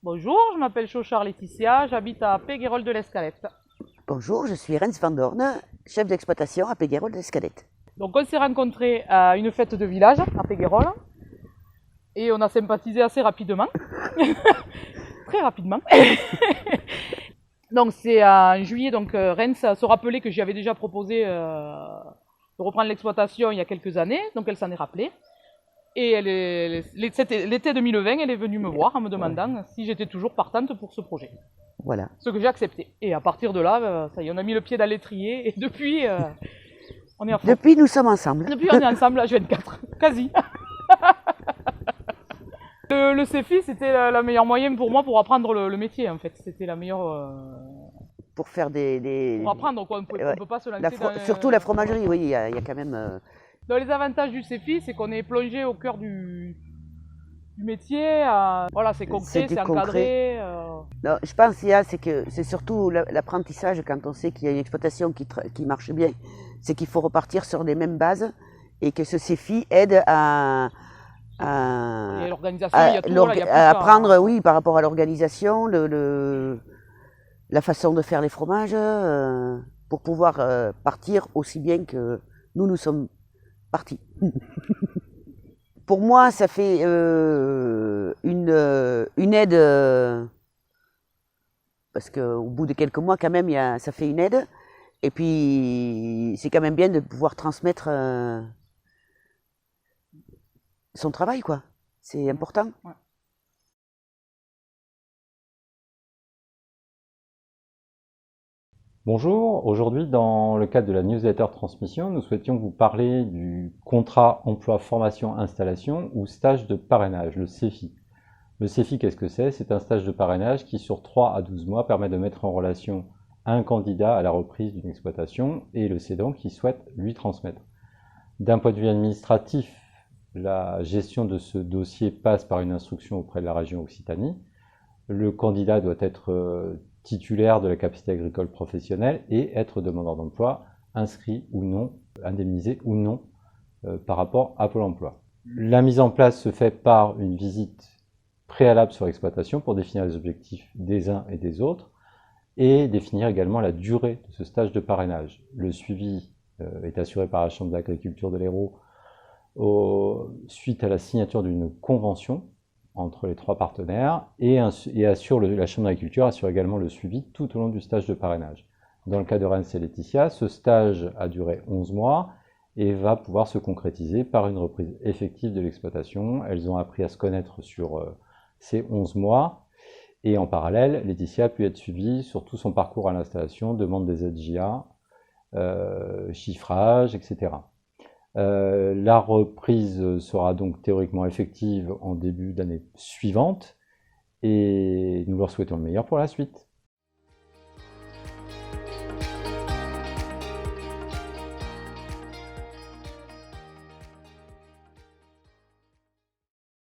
Bonjour, je m'appelle Chauchard Laetitia, j'habite à Péguerolles de l'Escalette. Bonjour, je suis Rens van Dorn, chef d'exploitation à Péguerolles de l'Escalette. Donc on s'est rencontrés à une fête de village à Péguerolles et on a sympathisé assez rapidement, très rapidement. Donc c'est en juillet, donc Rens se rappelait que j'y avais déjà proposé de reprendre l'exploitation il y a quelques années, donc elle s'en est rappelée. Et l'été 2020, elle est venue me voir en me demandant si j'étais toujours partante pour ce projet. Voilà. Ce que j'ai accepté. Et à partir de là, ça y est, on a mis le pied dans l'étrier et depuis, on est à fond. Depuis, nous sommes ensemble. Depuis, on est ensemble à H24, quasi. Le CEFI, c'était la meilleure moyenne pour moi pour apprendre le métier, en fait. C'était la meilleure... Pour faire Pour apprendre, quoi. On ne peut pas se lancer dans... Surtout la fromagerie, oui, il y a quand même... Dans les avantages du CEFI, c'est qu'on est plongé au cœur du métier. Voilà, c'est concret, c'est encadré. Non, je pense qu'il y a, c'est que c'est surtout l'apprentissage quand on sait qu'il y a une exploitation qui marche bien. C'est qu'il faut repartir sur les mêmes bases et que ce CEFI aide à l'organisation, il y a tout, voilà, il y a plus apprendre, oui, par rapport à l'organisation, la façon de faire les fromages, pour pouvoir partir aussi bien que nous sommes partis. Pour moi, ça fait une aide, parce qu'au bout de quelques mois, quand même, ça fait une aide. Et puis, c'est quand même bien de pouvoir transmettre son travail, quoi. C'est important. Ouais. Bonjour, aujourd'hui dans le cadre de la newsletter transmission, nous souhaitions vous parler du contrat emploi formation installation ou stage de parrainage, le CEFI. Le CEFI, qu'est-ce que c'est? C'est un stage de parrainage qui sur 3 à 12 mois permet de mettre en relation un candidat à la reprise d'une exploitation et le cédant qui souhaite lui transmettre. D'un point de vue administratif, la gestion de ce dossier passe par une instruction auprès de la région Occitanie. Le candidat doit être titulaire de la capacité agricole professionnelle et être demandeur d'emploi, inscrit ou non, indemnisé ou non par rapport à Pôle emploi. La mise en place se fait par une visite préalable sur l'exploitation pour définir les objectifs des uns et des autres et définir également la durée de ce stage de parrainage. Le suivi est assuré par la Chambre d'agriculture de l'Hérault suite à la signature d'une convention entre les 3 partenaires et la Chambre d'agriculture assure également le suivi tout au long du stage de parrainage. Dans le cas de Rens et Laetitia, ce stage a duré 11 mois et va pouvoir se concrétiser par une reprise effective de l'exploitation. Elles ont appris à se connaître sur ces 11 mois et en parallèle, Laetitia a pu être suivie sur tout son parcours à l'installation, demande des ZJA, chiffrage, etc. La reprise sera donc théoriquement effective en début d'année suivante et nous leur souhaitons le meilleur pour la suite.